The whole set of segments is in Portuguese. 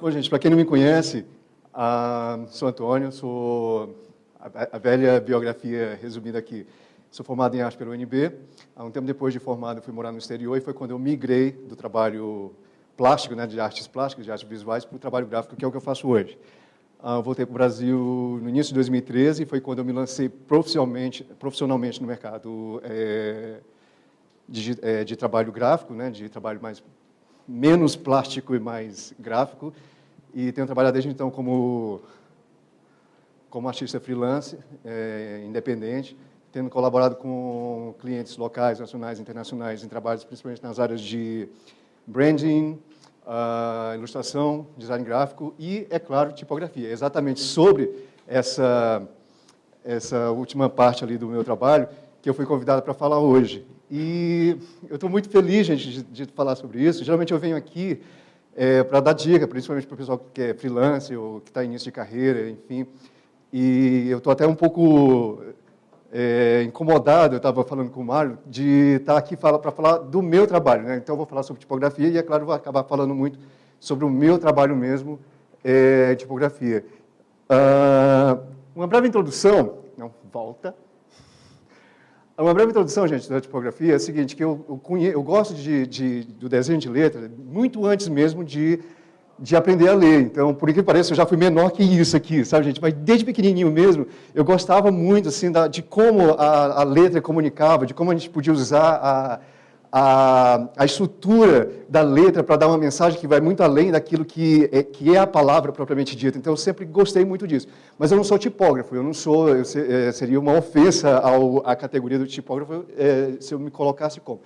Bom, gente, para quem não me conhece, sou Antônio, sou a velha biografia resumida aqui. Sou formado em arte pela UNB. Um tempo depois de formado, fui morar no exterior e foi quando eu migrei do trabalho plástico, né, de artes plásticas, de artes visuais, para o trabalho gráfico, que é o que eu faço hoje. Voltei para o Brasil no início de 2013 e foi quando eu me lancei profissionalmente no mercado de trabalho gráfico, né, de trabalho menos plástico e mais gráfico. E tenho trabalhado desde então como artista freelance, independente, tendo colaborado com clientes locais, nacionais e internacionais em trabalhos principalmente nas áreas de branding, ilustração, design gráfico e, é claro, tipografia. Exatamente sobre essa última parte ali do meu trabalho que eu fui convidado para falar hoje. E eu estou muito feliz, gente, de falar sobre isso. Geralmente eu venho aqui para dar dica, principalmente para o pessoal que é freelance ou que está em início de carreira, enfim. E eu estou até um pouco incomodado, eu estava falando com o Mário, de estar aqui para falar do meu trabalho, né? Então, eu vou falar sobre tipografia e, é claro, vou acabar falando muito sobre o meu trabalho mesmo, tipografia. Uma breve introdução... Não, volta. Uma breve introdução, gente, da tipografia é o seguinte, que eu gosto do desenho de letra muito antes mesmo de aprender a ler. Então, por que pareça, eu já fui menor que isso aqui, sabe, gente? Mas desde pequenininho mesmo, eu gostava muito, assim, de como a letra comunicava, de como a gente podia usar a estrutura da letra para dar uma mensagem que vai muito além daquilo que é a palavra propriamente dita. Então, eu sempre gostei muito disso. Mas eu não sou tipógrafo, seria uma ofensa à categoria do tipógrafo se eu me colocasse como.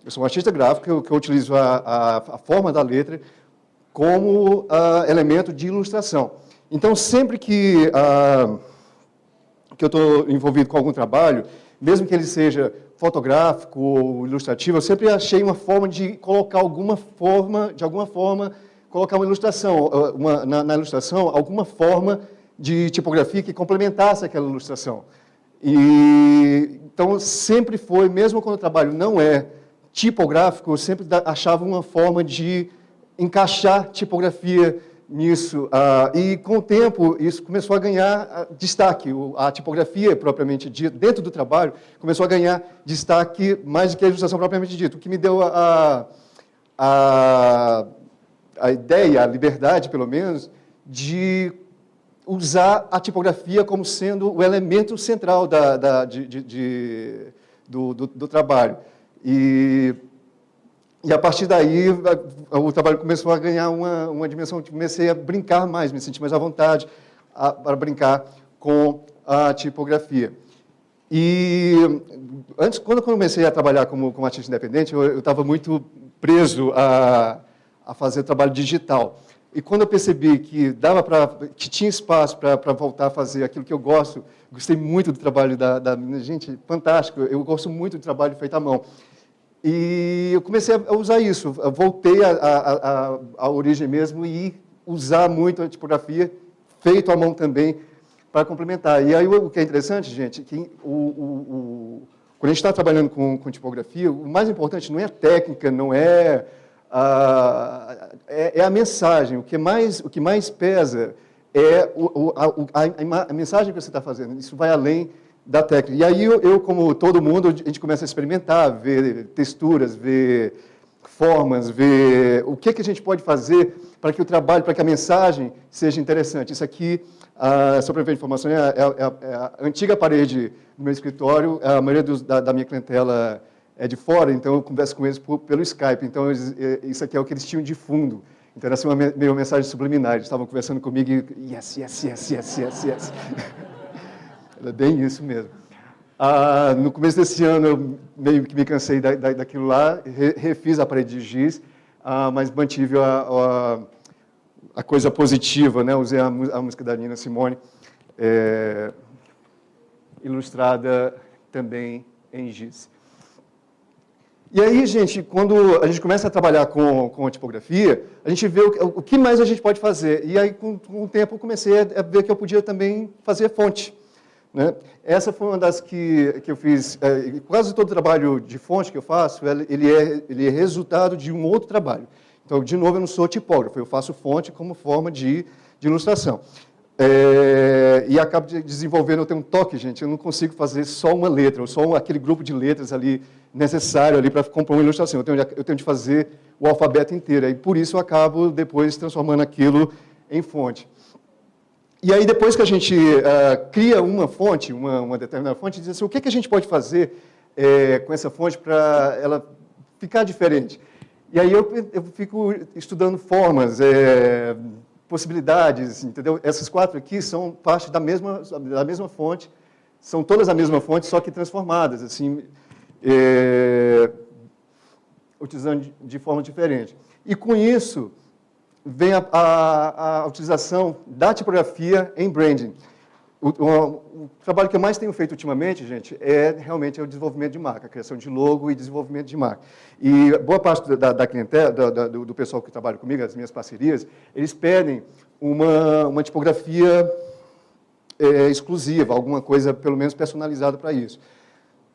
Eu sou um artista gráfico, que eu utilizo a forma da letra como elemento de ilustração. Então, sempre que eu estou envolvido com algum trabalho, mesmo que ele seja fotográfico ou ilustrativo, eu sempre achei uma forma de colocar de alguma forma, colocar uma ilustração, na ilustração, alguma forma de tipografia que complementasse aquela ilustração. Então, sempre foi, mesmo quando o trabalho não é tipográfico, eu sempre achava uma forma de encaixar tipografia nisso. E, com o tempo, isso começou a ganhar destaque. A tipografia, propriamente dita, dentro do trabalho, começou a ganhar destaque mais do que a ilustração propriamente dita, o que me deu a ideia, a liberdade, pelo menos, de usar a tipografia como sendo o elemento central do trabalho. E a partir daí, o trabalho começou a ganhar uma dimensão, comecei a brincar mais, me sentir mais à vontade para brincar com a tipografia. E quando eu comecei a trabalhar como artista independente, eu estava muito preso a fazer trabalho digital. E quando eu percebi que que tinha espaço para voltar a fazer aquilo que eu gosto, gostei muito do trabalho da gente, fantástico, eu gosto muito do trabalho feito à mão. E eu comecei a usar isso, eu voltei à origem mesmo e usar muito a tipografia, feito à mão também, para complementar. E aí o que é interessante, gente, que quando a gente está trabalhando com tipografia, o mais importante não é a técnica, não é a mensagem. O que mais pesa é a mensagem que você está fazendo. Isso vai além da técnica. E aí eu, como todo mundo, a gente começa a experimentar, ver texturas, ver formas, ver o que a gente pode fazer para que o trabalho, para que a mensagem seja interessante. Isso aqui, só para ver a informação, é a antiga parede do meu escritório. A maioria da minha clientela é de fora, então eu converso com eles pelo Skype. Então, isso aqui é o que eles tinham de fundo. Então, era assim, meio mensagem subliminar. Eles estavam conversando comigo e yes, yes, yes, yes, yes, yes. Era bem isso mesmo. No começo desse ano, eu meio que me cansei daquilo lá, refiz a parede de giz, mas mantive a coisa positiva, né? Usei a música da Nina Simone, ilustrada também em giz. E aí, gente, quando a gente começa a trabalhar com a tipografia, a gente vê o que mais a gente pode fazer. E aí, com o tempo, eu comecei a ver que eu podia também fazer fonte. Né? Essa foi uma das que eu fiz. Quase todo o trabalho de fonte que eu faço, ele é resultado de um outro trabalho. Então, de novo, eu não sou tipógrafo, eu faço fonte como forma de ilustração. E acabo desenvolvendo, eu tenho um toque, gente, eu não consigo fazer só uma letra, ou só aquele grupo de letras ali necessário ali para compor uma ilustração. Eu tenho de fazer o alfabeto inteiro, e por isso eu acabo depois transformando aquilo em fonte. E aí, depois que a gente cria uma fonte, uma determinada fonte, diz assim, o que a gente pode fazer com essa fonte para ela ficar diferente? E aí eu fico estudando formas, possibilidades, entendeu? Essas 4 aqui são parte da mesma fonte, são todas a mesma fonte, só que transformadas, assim, utilizando de forma diferente. E com isso vem a utilização da tipografia em branding. O trabalho que eu mais tenho feito ultimamente, gente, realmente o desenvolvimento de marca, a criação de logo e desenvolvimento de marca. E boa parte da clientela, do pessoal que trabalha comigo, as minhas parcerias, eles pedem uma tipografia exclusiva, alguma coisa, pelo menos, personalizada para isso.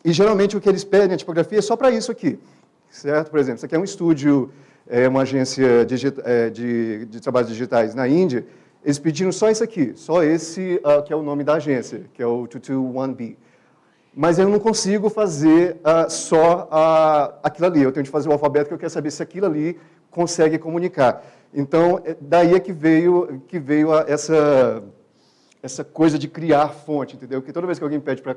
E, geralmente, o que eles pedem, a tipografia, é só para isso aqui, certo? Por exemplo, isso aqui é um estúdio, uma agência de trabalhos digitais na Índia. Eles pediram só isso aqui, só esse que é o nome da agência, que é o 221B. Mas eu não consigo fazer só aquilo ali. Eu tenho de fazer o alfabeto, que eu quero saber se aquilo ali consegue comunicar. Então, daí é que veio essa coisa de criar fonte, entendeu? Porque toda vez que alguém pede para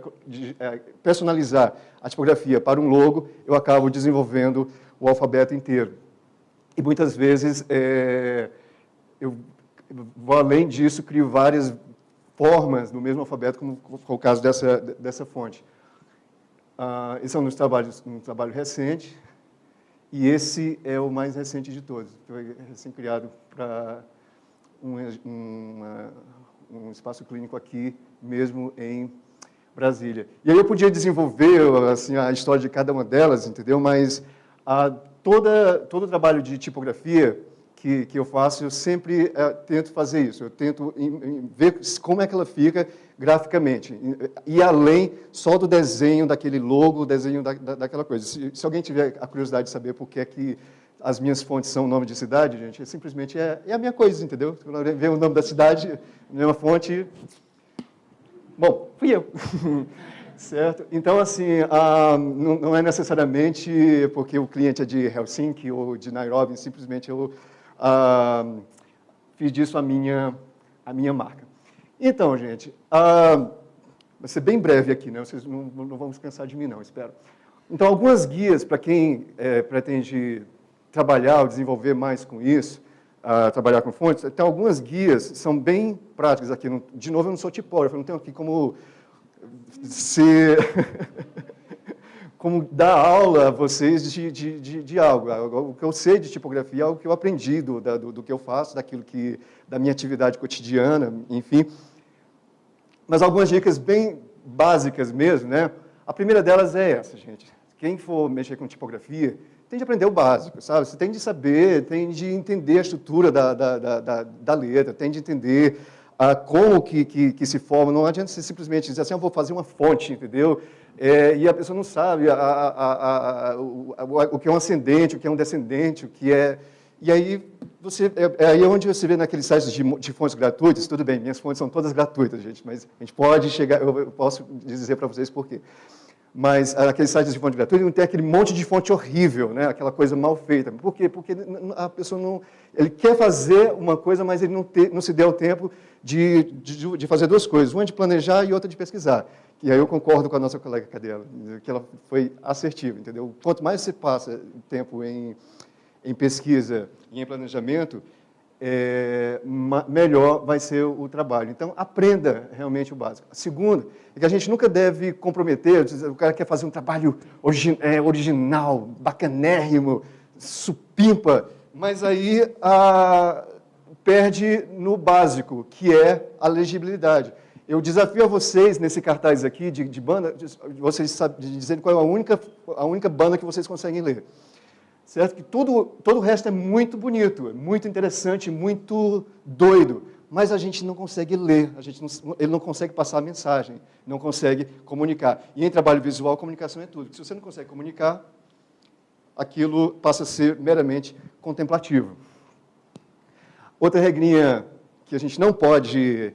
personalizar a tipografia para um logo, eu acabo desenvolvendo o alfabeto inteiro. E muitas vezes eu vou além disso, crio várias formas no mesmo alfabeto, como foi o caso dessa fonte. Esse é um trabalho recente, e esse é o mais recente de todos. Foi recém-criado para um espaço clínico aqui, mesmo em Brasília. E aí eu podia desenvolver assim, a história de cada uma delas, entendeu? Mas todo o trabalho de tipografia que eu faço, eu sempre tento fazer isso. Eu tento ver como é que ela fica graficamente. E além só do desenho daquele logo, o desenho daquela coisa. Se alguém tiver a curiosidade de saber por que é que as minhas fontes são nome de cidade, gente, simplesmente é a minha coisa, entendeu? Quando vem o nome da cidade, a mesma fonte... Bom, fui eu. Certo? Então, assim, não é necessariamente porque o cliente é de Helsinki ou de Nairobi, simplesmente eu fiz disso a minha marca. Então, gente, vai ser bem breve aqui, né? Vocês não vão se cansar de mim, não, espero. Então, algumas guias para quem pretende trabalhar ou desenvolver mais com isso, trabalhar com fontes. Então, algumas guias são bem práticas aqui. De novo, eu não sou tipógrafo, eu não tenho aqui como como dar aula a vocês de algo. O que eu sei de tipografia é algo que eu aprendi do que eu faço, da minha atividade cotidiana, enfim. Mas algumas dicas bem básicas mesmo, né? A primeira delas é essa, gente. Quem for mexer com tipografia, tem de aprender o básico, sabe? Você tem de saber, tem de entender a estrutura da letra, tem de entender como que se forma. Não adianta você simplesmente dizer assim, eu vou fazer uma fonte, entendeu? E a pessoa não sabe o que é um ascendente, o que é um descendente, o que é... E aí, aí é onde você vê naqueles sites de fontes gratuitas, tudo bem, minhas fontes são todas gratuitas, gente, mas a gente pode chegar, eu posso dizer para vocês por quê. Mas aqueles sites de fonte gratuita não tem aquele monte de fonte horrível, né? Aquela coisa mal feita. Por quê? Porque a pessoa não... Ele quer fazer uma coisa, mas ele não se deu o tempo de fazer duas coisas. Uma de planejar e outra de pesquisar. E aí eu concordo com a nossa colega Cadela, que ela foi assertiva, entendeu? Quanto mais você passa tempo em pesquisa e em planejamento, melhor vai ser o trabalho. Então, aprenda realmente o básico. A segunda é que a gente nunca deve comprometer, o cara quer fazer um trabalho original, bacanérrimo, supimpa, mas aí perde no básico, que é a legibilidade. Eu desafio a vocês, nesse cartaz aqui de banda, vocês dizendo qual é a única banda que vocês conseguem ler. Certo? Que todo o resto é muito bonito, é muito interessante, muito doido, mas a gente não consegue ler, ele não consegue passar a mensagem, não consegue comunicar. E em trabalho visual, comunicação é tudo. Se você não consegue comunicar, aquilo passa a ser meramente contemplativo. Outra regrinha que a gente não pode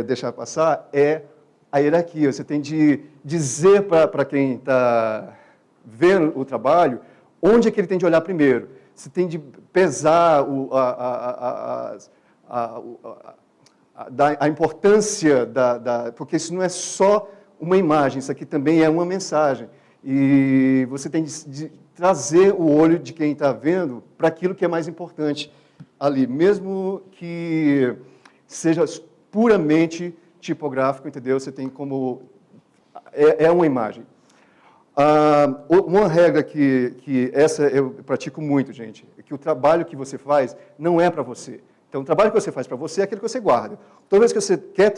deixar passar é a hierarquia. Você tem de dizer para quem está vendo o trabalho onde é que ele tem de olhar primeiro. Você tem de pesar a importância porque isso não é só uma imagem, isso aqui também é uma mensagem. E você tem de trazer o olho de quem está vendo para aquilo que é mais importante ali, mesmo que seja puramente tipográfico, entendeu? Você tem como... É uma imagem. Uma regra que essa eu pratico muito, gente, é que o trabalho que você faz não é para você. Então, o trabalho que você faz para você é aquele que você guarda. Toda vez que você quer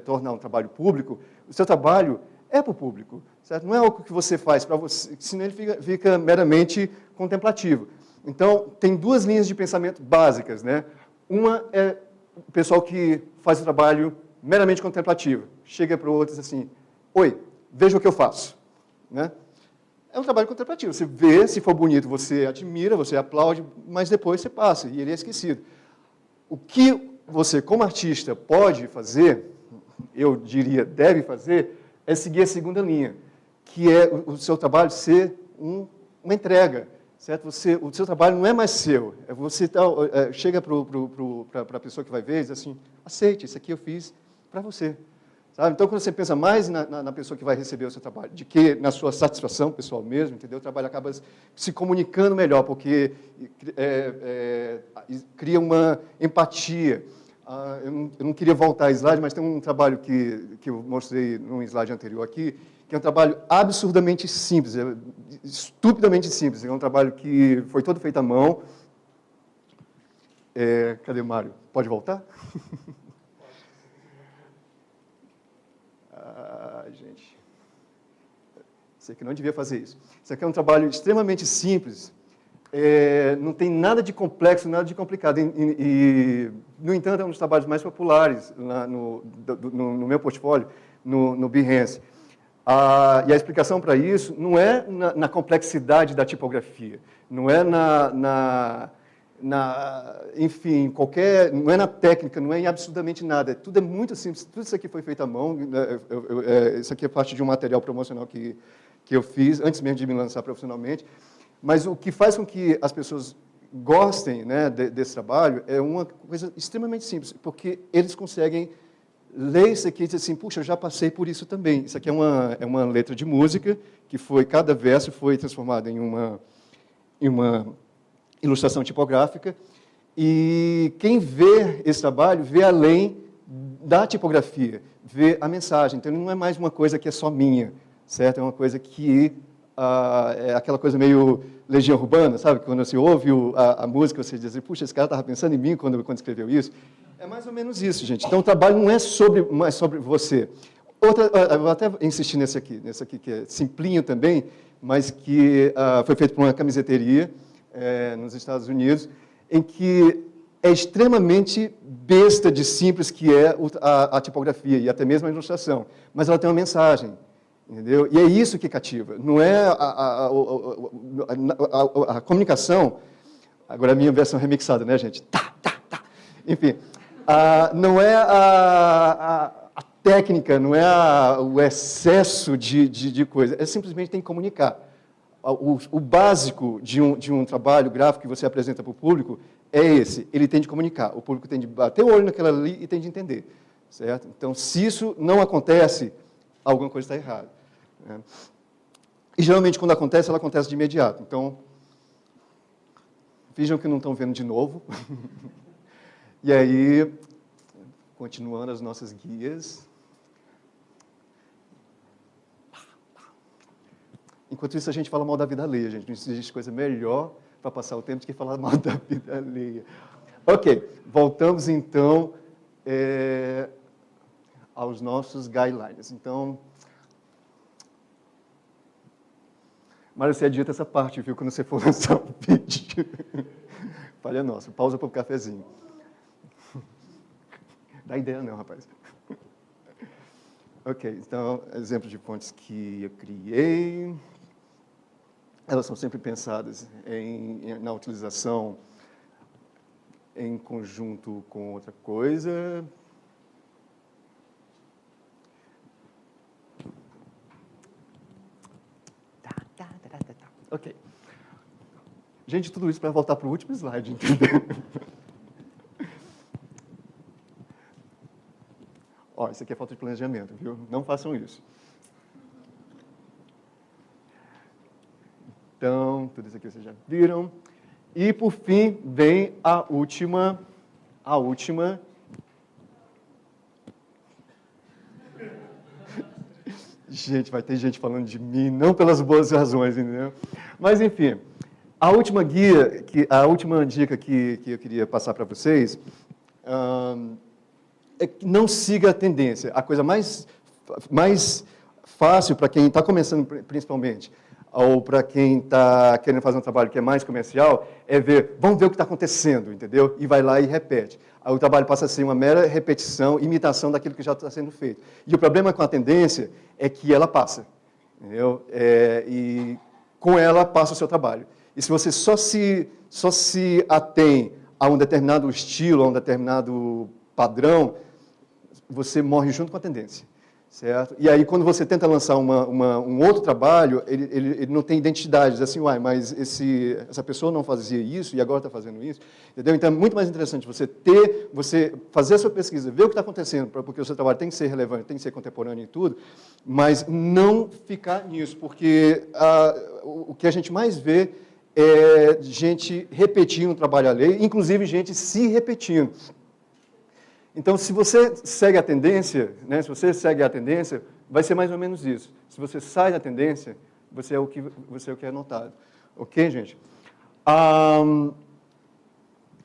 tornar um trabalho público, o seu trabalho é para o público, certo? Não é algo que você faz para você, senão ele fica meramente contemplativo. Então, tem duas linhas de pensamento básicas, né? Uma é o pessoal que faz o trabalho meramente contemplativo. Chega para o outro e diz assim, oi, veja o que eu faço. Né? É um trabalho contemplativo. Você vê, se for bonito, você admira, você aplaude, mas depois você passa e ele é esquecido. O que você, como artista, pode fazer, eu diria, deve fazer, é seguir a segunda linha, que é o seu trabalho ser uma entrega. Certo? O seu trabalho não é mais seu. Você chega para a pessoa que vai ver e diz assim, aceite, isso aqui eu fiz para você. Sabe? Então, quando você pensa mais na pessoa que vai receber o seu trabalho, de que na sua satisfação pessoal mesmo, entendeu? O trabalho acaba se comunicando melhor, porque cria uma empatia. Eu não queria voltar a slide, mas tem um trabalho que eu mostrei num slide anterior aqui, que é um trabalho absurdamente simples, estupidamente simples. É um trabalho que foi todo feito à mão. Cadê o Mário? Pode voltar? Gente. Sei que não devia fazer isso. Isso aqui é um trabalho extremamente simples. Não tem nada de complexo, nada de complicado. No entanto, é um dos trabalhos mais populares no meu portfólio, no Behance. E a explicação para isso não é na complexidade da tipografia, não é enfim, não é na técnica, não é em absolutamente nada. Tudo é muito simples, tudo isso aqui foi feito à mão. Isso aqui é parte de um material promocional que eu fiz, antes mesmo de me lançar profissionalmente. Mas o que faz com que as pessoas gostem, né, desse trabalho é uma coisa extremamente simples, porque eles conseguem ler isso aqui e dizer assim, puxa, eu já passei por isso também. Isso aqui é uma letra de música, que cada verso foi transformado em uma ilustração tipográfica, e quem vê esse trabalho vê além da tipografia, vê a mensagem. Então, não é mais uma coisa que é só minha, certo? É uma coisa que é aquela coisa meio Legião Urbana, sabe? Quando você ouve a música, você diz assim, puxa, esse cara estava pensando em mim quando escreveu isso. É mais ou menos isso, gente. Então, o trabalho não é mais sobre você. Eu vou até insistir nesse aqui que é simplinho também, mas que foi feito por uma camiseteria nos Estados Unidos, em que é extremamente besta de simples que é a tipografia e até mesmo a ilustração, mas ela tem uma mensagem, entendeu? E é isso que cativa. Não é a comunicação. Agora a minha versão remixada, né, gente? Enfim, não é a técnica, não é o excesso de coisa. É simplesmente tem que comunicar. O básico de um trabalho gráfico que você apresenta para o público é esse, ele tem de comunicar, o público tem de bater o olho naquela ali e tem de entender, certo? Então, se isso não acontece, alguma coisa está errada. Né? E, geralmente, quando acontece, ela acontece de imediato. Então, finjam que não estão vendo de novo. E aí, continuando as nossas guias. Enquanto isso, a gente fala mal da vida alheia, gente. Não existe coisa melhor para passar o tempo do que falar mal da vida alheia. Ok, voltamos então aos nossos guidelines. Então, Mário, você edita essa parte, viu, quando você for lançar o vídeo. Falha nossa, pausa para o cafezinho. Dá ideia não, rapaz. Ok, então, exemplos de fontes que eu criei. elas são sempre pensadas na utilização em conjunto com outra coisa. Ok. Gente, tudo isso para voltar para o último slide, entendeu? Ó, isso aqui é falta de planejamento, viu? Não façam isso. Então, tudo isso aqui vocês já viram. E, por fim, vem a última. Gente, vai ter gente falando de mim, não pelas boas razões, entendeu? Mas, enfim, a última dica que eu queria passar para vocês é que não siga a tendência. A coisa mais fácil para quem está começando, principalmente, ou para quem está querendo fazer um trabalho que é mais comercial, é vamos ver o que está acontecendo, entendeu? E vai lá e repete. Aí o trabalho passa a ser uma mera repetição, imitação daquilo que já está sendo feito. E o problema com a tendência é que ela passa, entendeu? E com ela passa o seu trabalho. E se você só se atém a um determinado estilo, a um determinado padrão, você morre junto com a tendência. Certo? E aí, quando você tenta lançar um outro trabalho, ele não tem identidade. Diz assim, mas essa pessoa não fazia isso e agora está fazendo isso. Entendeu? Então, é muito mais interessante você fazer a sua pesquisa, ver o que está acontecendo, porque o seu trabalho tem que ser relevante, tem que ser contemporâneo e tudo, mas não ficar nisso, porque o que a gente mais vê é gente repetindo o trabalho alheio, inclusive gente se repetindo. Então, se você segue a tendência, né, vai ser mais ou menos isso. Se você sai da tendência, você é o que é notado. Ok, gente?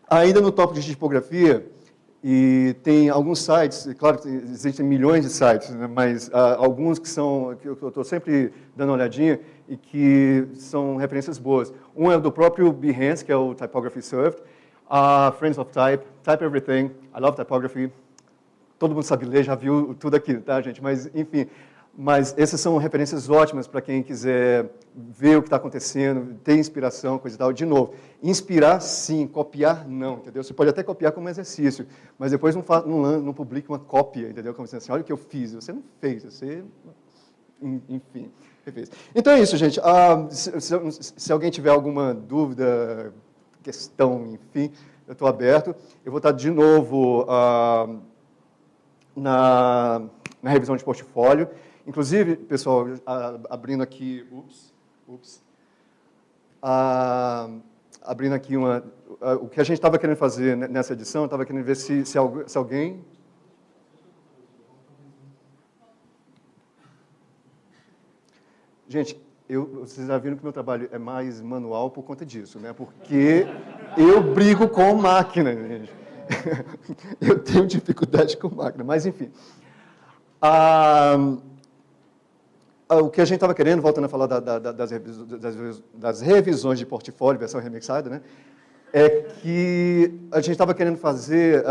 Ainda no tópico de tipografia, e tem alguns sites, claro que existem milhões de sites, né, mas alguns que eu estou sempre dando uma olhadinha e que são referências boas. Um é do próprio Behance, que é o Typography Served, Friends of Type, Type Everything, I Love Typography. Todo mundo sabe ler, já viu tudo aqui, tá, gente? Mas, enfim, essas são referências ótimas para quem quiser ver o que está acontecendo, ter inspiração, coisa e tal. De novo, inspirar sim, copiar não, entendeu? Você pode até copiar como exercício, mas depois não publique uma cópia, entendeu? Como assim, olha o que eu fiz. Você não fez, você... Enfim, fez. Então é isso, gente. Se alguém tiver alguma dúvida, questão, enfim, eu estou aberto. Eu vou estar de novo na revisão de portfólio. Inclusive, pessoal, abrindo aqui, abrindo aqui o que a gente estava querendo fazer nessa edição, eu estava querendo ver se alguém... Gente, vocês já viram que meu trabalho é mais manual por conta disso, né? Porque eu brigo com máquina, gente. Eu tenho dificuldade com máquina, mas enfim. O que a gente estava querendo, voltando a falar das revisões de portfólio, versão remixada, né? É que a gente estava querendo fazer,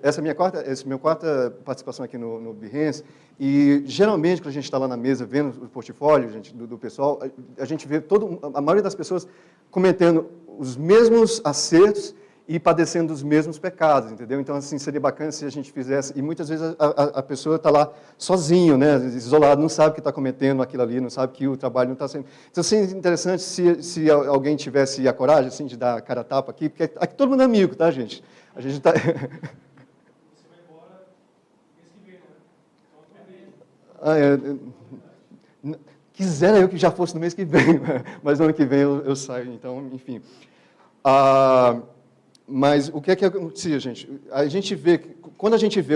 essa é a minha quarta participação aqui no Behance, e geralmente, quando a gente está lá na mesa vendo o portfólio, gente, do pessoal, a gente vê a maioria das pessoas cometendo os mesmos acertos e padecendo dos mesmos pecados, entendeu? Então, assim, seria bacana se a gente fizesse, e muitas vezes a pessoa está lá sozinho, né, isolado, não sabe que está cometendo aquilo ali, não sabe que o trabalho não está sendo... Então, assim, interessante se alguém tivesse a coragem, assim, de dar a cara a tapa aqui, porque aqui todo mundo é amigo, tá, gente? A gente está... Você vai embora mês que vem, né? Quisera eu que já fosse no mês que vem, mas no ano que vem eu saio, então, enfim. Mas o que é que acontecia, gente? A gente vê, quando a gente vê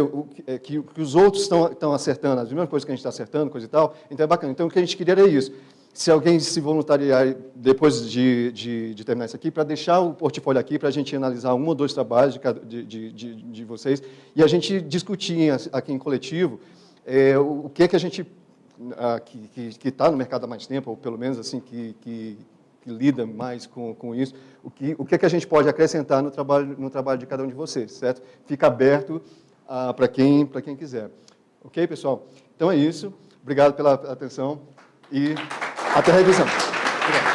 que os outros estão acertando, as mesmas coisas que a gente está acertando, coisa e tal, então é bacana. Então, o que a gente queria era isso. Se alguém se voluntariar, depois de terminar isso aqui, para deixar o portfólio aqui, para a gente analisar um ou dois trabalhos de vocês, e a gente discutir aqui em coletivo o que é que a gente, que está no mercado há mais tempo, ou pelo menos assim, que lida mais com isso, o que é que a gente pode acrescentar no trabalho de cada um de vocês, certo? Fica aberto para quem quiser. Ok, pessoal? Então é isso. Obrigado pela atenção e até a revisão. Obrigado.